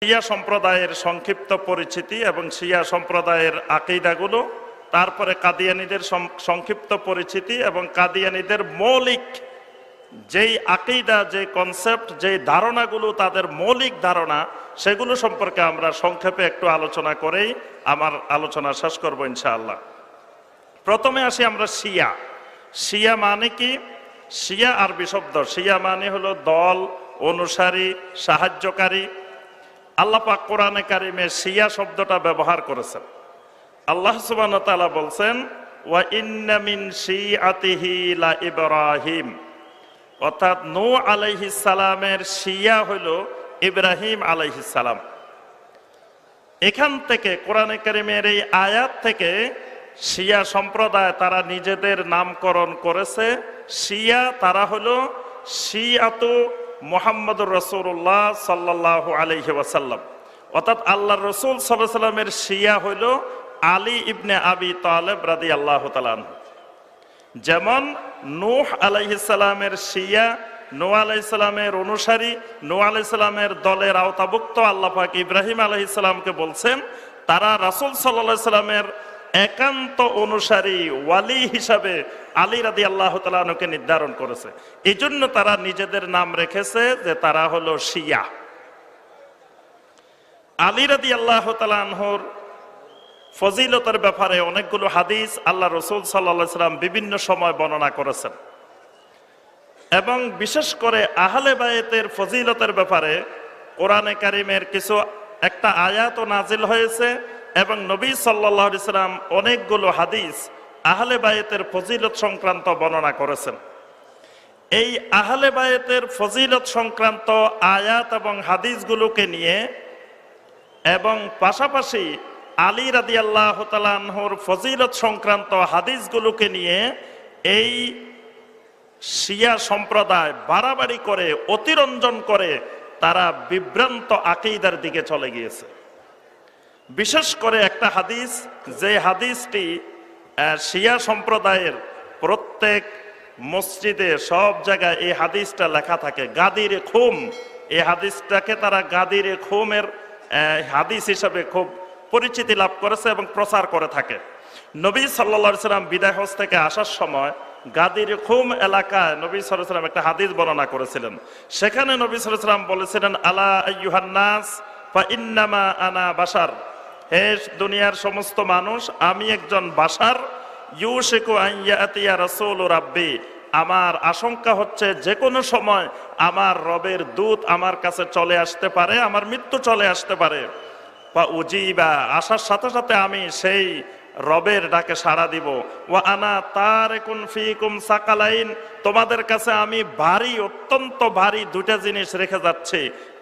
শিয়া সম্প্রদায়ের সংক্ষিপ্ত পরিচিতি এবং শিয়া সম্প্রদায়ের আকীদাগুলো, তারপরে কাদিয়ানীদের সংক্ষিপ্ত পরিচিতি এবং কাদিয়ানীদের মৌলিক যেই আকীদা, যে কনসেপ্ট, যেই ধারণাগুলো তাদের মৌলিক ধারণা, সেগুলো সম্পর্কে আমরা সংক্ষেপে একটু আলোচনা করেই আমার আলোচনা শেষ করব ইনশাআল্লাহ। প্রথমে আসি আমরা শিয়া। শিয়া মানে কি? শিয়া আরবি শব্দ। শিয়া মানে হলো দল, অনুসারী, সাহায্যকারী। আল্লাহ পাক কোরআনে কারিমে শিয়া শব্দটা ব্যবহার করেছেন। আল্লাহ সুবহানাহু ওয়া তাআলা বলছেন, ওয়া ইন্না মিন শিআতিহি লা ইব্রাহিম, অর্থাৎ নূহ আলাইহিস সালামের শিয়া হলো ইব্রাহিম আলাইহিস সালাম। এখান থেকে কোরআনে কারিমের এই আয়াত থেকে শিয়া সম্প্রদায় তারা নিজেদের নামকরণ করেছে শিয়া। তারা হলো শিয়াতু মুহাম্মদুর রাসূলুল্লাহ সাল্লাল্লাহু আলাইহি ওয়াসাল্লাম, অর্থাৎ আল্লাহর রাসূল সাল্লাল্লাহু আলাইহি ওয়াসাল্লামের শিয়া হলো আলী ইবনে আবি তালেব রাদিয়াল্লাহু তাআলা আনহু। যেমন নূহ আলাইহিস সালামের শিয়া, নূহ আলাইহিস সালামের অনুসারী, নূহ আলাইহিস সালামের দলের আওতাভুক্ত আল্লাহ পাক ইব্রাহিম আলাইহিস সালামকে বলছেন তারা রাসূল সাল্লাল্লাহু আলাইহি ওয়াসাল্লামের একান্ত অনুসারী, ওয়ালি হিসাবে আলী রাদিয়াল্লাহু তাআলা আনহুকে নির্ধারণ করেছে। এই জন্য তারা নিজেদের নাম রেখেছে যে তারা হলো শিয়া। আলী রাদিয়াল্লাহু তাআলা আনহুর ফজিলতের ব্যাপারে অনেকগুলো হাদিস আল্লাহ রাসূল সাল্লাল্লাহু আলাইহি ওয়াসাল্লাম বিভিন্ন সময় বর্ণনা করেছেন, এবং বিশেষ করে আহলে বায়েতের ফজিলতের ব্যাপারে কোরআনে কারিমের কিছু একটা আয়াতও নাজিল হয়েছে, এবং নবী সাল্লাল্লাহু আলাইহি ওয়াসাল্লাম অনেকগুলো হাদিস আহলে বায়েতের ফজিলত সংক্রান্ত বর্ণনা করেছেন। এই আহলে বায়েতের ফজিলত সংক্রান্ত আয়াত এবং হাদিসগুলোকে নিয়ে এবং পাশাপাশি আলী রাদিয়াল্লাহু তাআলা আনহুর ফজিলত সংক্রান্ত হাদিসগুলোকে নিয়ে এই শিয়া সম্প্রদায় বাড়াবাড়ি করে, অতিরঞ্জন করে তারা বিভ্রান্ত আকীদার দিকে চলে গিয়েছে। বিশেষ করে একটা হাদিস, যে হাদিসটি শিয়া সম্প্রদায়ের প্রত্যেক মসজিদে সব জায়গায় এই হাদিসটা লেখা থাকে, গাদির খুম। এই হাদিসটাকে তারা গাদির খুমের হাদিস হিসাবে খুব পরিচিতি লাভ করেছে এবং প্রচার করে থাকে। নবী সাল্লাল্লাহু আলাইহি ওয়াসাল্লাম বিদায় হজ থেকে আসার সময় গাদির খুম এলাকায় নবী সাল্লাল্লাহু আলাইহি ওয়াসাল্লাম একটা হাদিস বর্ণনা করেছিলেন। সেখানে নবী সাল্লাল্লাহু আলাইহি ওয়াসাল্লাম বলেছিলেন, আলা আইয়ুহান নাস ফা ইন্নামা আনা বাশার, হে দুনিয়ার সমস্ত মানুষ, আমি একজন বাশার। ইউশিকু আন ইয়াতিয়া রাসূলু রাব্বি, আমার আশঙ্কা হচ্ছে যে কোনো সময় আমার রবের দূত আমার কাছে চলে আসতে পারে, আমার মৃত্যু চলে আসতে পারে। বা উজিবা, আসার সাথে সাথে আমি সেই রবের ডাকে সাড়া দিব। ওয়া আনা তারিকুন ফিকুম সাকালাইন, তোমাদের কাছে আমি ভারী, অত্যন্ত ভারী দুটা জিনিস রেখে যাচ্ছি।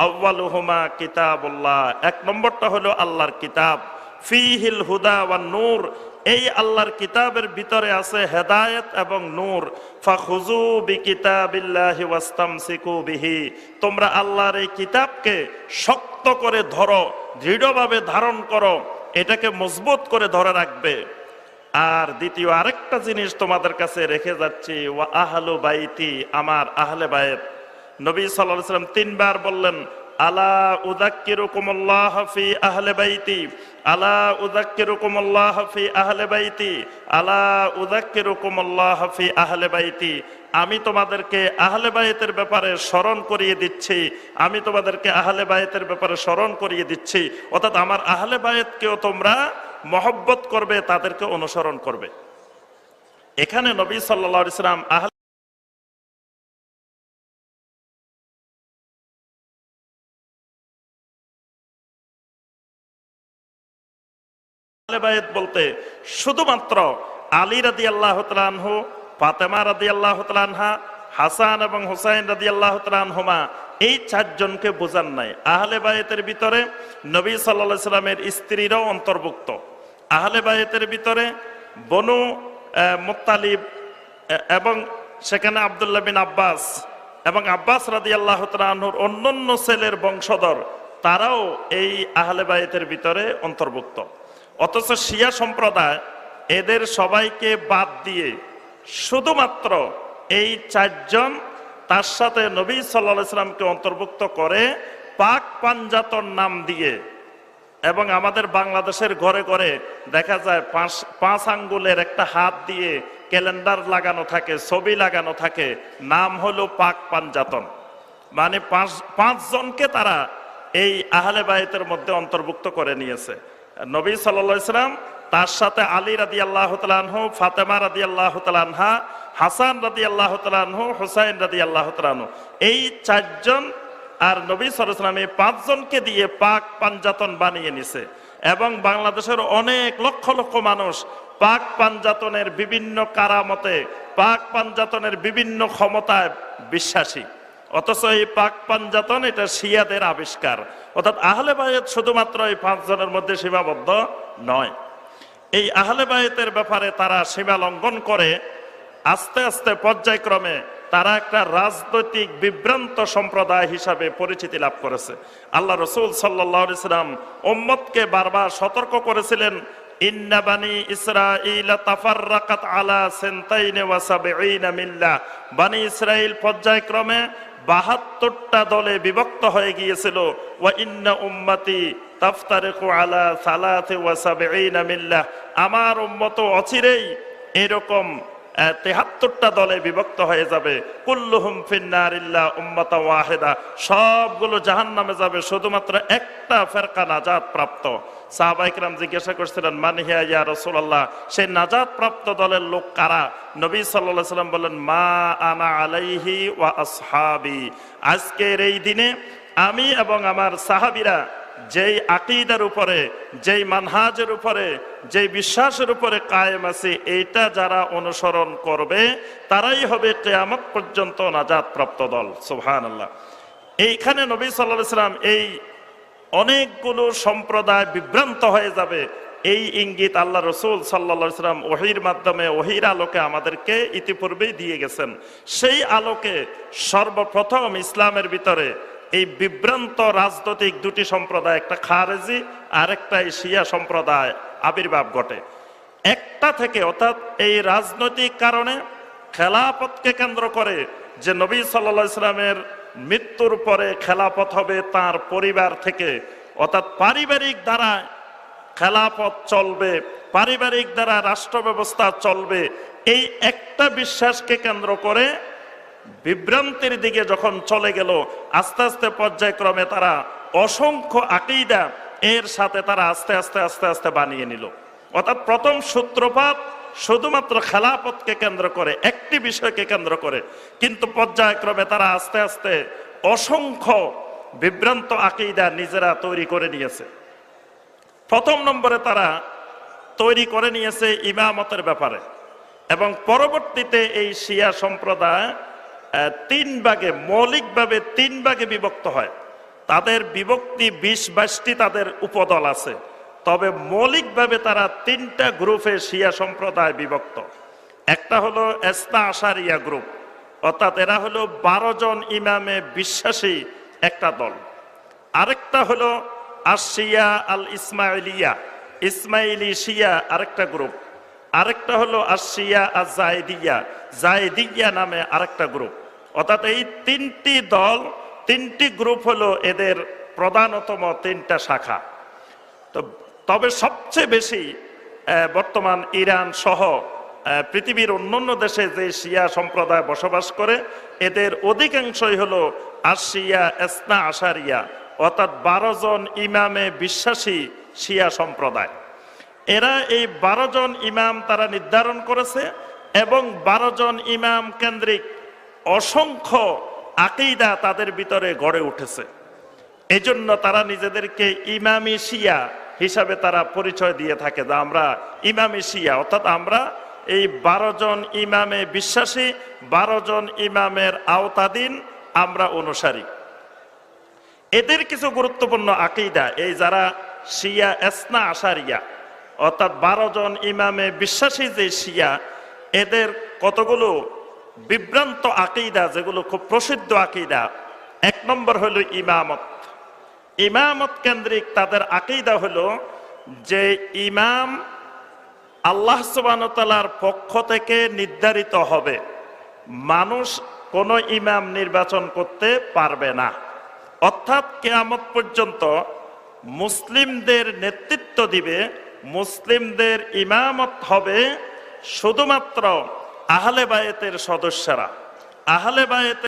আউয়ালুহুমা কিতাবুল্লাহ, এক নম্বরটা হলো আল্লাহর কিতাব। ফিহিল হুদা ওয়ান নূর, এই আল্লাহর কিতাবের ভিতরে আছে হেদায়েত এবং নূর। ফাখুযু বিকিতাবিল্লাহি ওয়াস্তামসিকু বিহি, তোমরা আল্লাহর এই কিতাবকে শক্ত করে ধরো, দৃঢ়ভাবে ধারণ করো, এটাকে মজবুত করে ধরে রাখবে। আর দ্বিতীয় আরেকটা জিনিস তোমাদের কাছে রেখে যাচ্ছি, ওয়া আহলু বাইতি, আমার আহলে বায়েত। নবী সাল্লাল্লাহু আলাইহি ওয়াসাল্লাম তিনবার বললেন, আলা উযাক্কিরুকুমুল্লাহ ফি আহলি বাইতি, আলা উযাক্কিরুকুমুল্লাহ ফি আহলি বাইতি, আলা উযাক্কিরুকুমুল্লাহ ফি আহলি বাইতি। আমি তোমাদেরকে আহলে বায়েতের ব্যাপারে স্মরণ করিয়ে দিচ্ছি, আমি তোমাদেরকে আহলে বায়েতের ব্যাপারে স্মরণ করিয়ে দিচ্ছি। অর্থাৎ আমার আহলে বায়েতকেও তোমরা মহব্বত করবে, তাদেরকে অনুসরণ করবে। এখানে নবী সাল্লাল্লাহু আলাইহি ওয়াসাল্লাম আহলে বায়েত বলতে শুধুমাত্র আলী রাদিয়াল্লাহু তাআলা আনহু, ফাতেমা রাদিয়াল্লাহু তাআলা আনহা, হাসান এবং হুসাইন রাদিয়াল্লাহু তাআলা আনহুমা, এই চারজনকে বোঝান নাই। আহলে বায়েতের ভিতরে নবী সাল্লাল্লাহু আলাইহি ওয়াসাল্লামের স্ত্রীরাও অন্তর্ভুক্ত। আহলে বায়েতের ভিতরে বনু মুত্তালিব এবং সেখানে আব্দুল্লাহ বিন আব্বাস এবং আব্বাস রাদিয়াল্লাহু তাআলা আনহুর অন্যান্য ছেলের বংশধর, তারাও এই আহলে বায়েতের ভিতরে অন্তর্ভুক্ত। অথচ শিয়া সম্প্রদায় এদের সবাইকে বাদ দিয়ে শুধুমাত্র এই চারজন, তার সাথে নবী সাল্লাল্লাহু আলাইহি ওয়াসাল্লামকে অন্তর্ভুক্ত করে পাক পাঞ্জাতন নাম দিয়ে, এবং আমাদের বাংলাদেশের ঘরে ঘরে দেখা যায় পাঁচ আঙ্গুলের একটা হাত দিয়ে ক্যালেন্ডার লাগানো থাকে, ছবি লাগানো থাকে, নাম হলো পাক পাঞ্জাতন। মানে পাঁচজনকে তারা এই আহলে বায়তের মধ্যে অন্তর্ভুক্ত করে নিয়েছে। নবী সাল্লাল্লাহু আলাইহি সাল্লাম, তার সাথে আলী রাদিয়াল্লাহু তাআলা আনহু, ফাতেমা রাদিয়াল্লাহু তাআলা আনহা, হাসান রাদিয়াল্লাহু তাআলা আনহু, হুসাইন রাদিয়াল্লাহু তাআলা আনহু, এই চারজন আর নবী সাল্লাল্লাহু আলাইহি ওয়াসাল্লাম এই পাঁচজনকে দিয়ে পাক পাঞ্জাতন বানিয়ে নিছে। এবং বাংলাদেশের অনেক লক্ষ লক্ষ মানুষ পাক পাঞ্জাতনের বিভিন্ন কারামতে, পাক পাঞ্জাতনের বিভিন্ন ক্ষমতায় বিশ্বাসী। অথচ এই পাক পাঞ্জাতন এটা শিয়াদের আবিষ্কার। অর্থাৎ আহলে বায়ত শুধুমাত্র এই পাঁচজনের মধ্যে সীমাবদ্ধ নয়। এই আহলে বায়তের ব্যাপারে তারা সীমা লঙ্ঘন করে আস্তে আস্তে পর্যায়ক্রমে তারা একটা রাজনৈতিক বিভ্রান্ত সম্প্রদায় হিসাবে পরিচিতি লাভ করেছে। আল্লাহ রাসূল সাল্লাল্লাহু আলাইহি সাল্লাম উম্মতকে বারবার সতর্ক করেছিলেন, ইন্না বানি ইসরাঈলা তাফাররাকাত আলা সিনতাইনি ওয়া সাবঈনা মিল্লাহ। বানি ইসরাইল পর্যায়ক্রমে ৭২টা দলে বিভক্ত হয়ে গিয়েছিল। ওয়া ইন্না উম্মতি তাফতারিকু আলা সালাসি ওয়া সাবঈনা মিল্লাহ। আমার উম্মত অচিরেই এরকম ৭৩টা দলে বিভক্ত হয়ে যাবে। কুল্লুহুম ফিন্নার ইল্লা উম্মাতা ওয়াহিদা। সবগুলো জাহান্নামে যাবে, শুধুমাত্র একটা ফেরকা নাজাত প্রাপ্ত। সাহাবায়ে কেরাম জিজ্ঞাসা করছিলেন, মান হিয়া ইয়া রাসূলুল্লাহ, সেই নাজাত প্রাপ্ত দলের লোক কারা? নবী সাল্লাল্লাহু আলাইহি সাল্লাম বললেন, মা আনা আলাইহি ওয়া আসহাবি। আজকের এই দিনে আমি এবং আমার সাহাবীরা যেই আকীদার উপরে, যেই মানহাজের উপরে, যেই বিশ্বাসের উপরে কায়েম আছে, এইটা যারা অনুসরণ করবে তারাই হবে কিয়ামত পর্যন্ত নাজাত প্রাপ্ত দল। সুবহানাল্লাহ। এইখানে নবী সাল্লাল্লাহু আলাইহি সাল্লাম এই অনেকগুলো সম্প্রদায় বিভ্রান্ত হয়ে যাবে, এই ইঙ্গিত আল্লাহ রাসূল সাল্লাল্লাহু আলাইহি সাল্লাম ওহীর মাধ্যমে, ওহীর আলোকে আমাদেরকে ইতিপূর্বেই দিয়ে গেছেন। সেই আলোকে সর্বপ্রথম ইসলামের ভিতরে এই বিভ্রান্ত রাজনৈতিক দুটি সম্প্রদায়, একটা খারেজি আর একটা শিয়া সম্প্রদায় আবির্ভাব ঘটে। একটা থেকে, অর্থাৎ এই রাজনৈতিক কারণে খেলাফতকে কেন্দ্র করে, যে নবী সাল্লাল্লাহু আলাইহি সাল্লামের মৃত্যুর পরে খেলাফত হবে তার পরিবার থেকে, অর্থাৎ পারিবারিক দ্বারা খেলাফত চলবে, পারিবারিক দ্বারা রাষ্ট্র ব্যবস্থা চলবে, এই একটা বিশ্বাসকে কেন্দ্র করে বিভ্রান্তির দিকে যখন চলে গেল, আস্তে আস্তে পর্যায়ক্রমে তারা অসংখ্য আকীদা এর সাথে তারা আস্তে আস্তে আস্তে আস্তে বানিয়ে নিল। অর্থাৎ প্রথম সূত্রপাত শুধুমাত্র খেলাফতকে কেন্দ্র করে, একটি বিষয়কে কেন্দ্র করে, কিন্তু পর্যায়ক্রমে তারা আস্তে আস্তে অসংখ্য বিভ্রান্ত আকীদা নিজেরা তৈরি করে নিয়েছে। প্রথম নম্বরে তারা তৈরি করে নিয়েছে ইমামতের ব্যাপারে, এবং পরবর্তীতে এই শিয়া সম্প্রদায় তিন ভাগে, মৌলিকভাবে তিন ভাগে বিভক্ত হয়। তাদের বিভক্তি ২০-২২টি তাদের উপদল আছে, তবে মৌলিকভাবে তারা তিনটা গ্রুপে শিয়া সম্প্রদায় বিভক্ত। একটা হলো ইসনা আশারিয়া গ্রুপ, অর্থাৎ এরা হলো ১২ জন ইমামে বিশ্বাসী একটা দল। আরেকটা হলো আশিয়া আল ইসমাইলিয়া, ইসমাইলি শিয়া আরেকটা গ্রুপ। আরেকটা হলো আশিয়া আজ জায়দিয়া, জায়দিয়া নামে আরেকটা গ্রুপ। অর্থাৎ এই তিনটি দল, তিনটি গ্রুপ হলো এদের প্রধানতম তিনটা শাখা। তবে সবচেয়ে বেশি বর্তমান ইরান সহ পৃথিবীর অন্যান্য দেশে যে শিয়া সম্প্রদায় বসবাস করে, এদের অধিকাংশই হলো আশিয়া ইসনা আশারিয়া, অর্থাৎ ১২ জন ইমামে বিশ্বাসী শিয়া সম্প্রদায়। এরা এই ১২ জন ইমাম তারা নির্ধারণ করেছে, এবং ১২ জন ইমাম কেন্দ্রিক অসংখ্য আকীদা তাদের ভিতরে গড়ে উঠেছে। এজন্য তারা নিজেদেরকে ইমামি শিয়া হিসাবে তারা পরিচয় দিয়ে থাকে, যে আমরা ইমামি শিয়া, অর্থাৎ আমরা এই ১২ জন ইমামে বিশ্বাসী, ১২ জন ইমামের আওতাধীন আমরা অনুসারী। এদের কিছু গুরুত্বপূর্ণ আকীদা, এই যারা শিয়া ইসনা আশারিয়া, অর্থাৎ ১২ জন ইমামে বিশ্বাসী যে শিয়া, এদের কতগুলো বিভ্রান্ত আকীদা যেগুলো খুব প্রসিদ্ধ আকীদা। এক নম্বর হলো ইমামত। ইমামত কেন্দ্রিক তাদের আকীদা হলো যে ইমাম আল্লাহ সুবহানাহু ওয়া তাআলার পক্ষ থেকে নির্ধারিত হবে, মানুষ কোনো ইমাম নির্বাচন করতে পারবে না। অর্থাৎ কিয়ামত পর্যন্ত মুসলিমদের নেতৃত্ব দিবে, মুসলিমদের ইমামত হবে শুধুমাত্র আহলে বায়েতের সদস্যরা। আহলে বায়েতের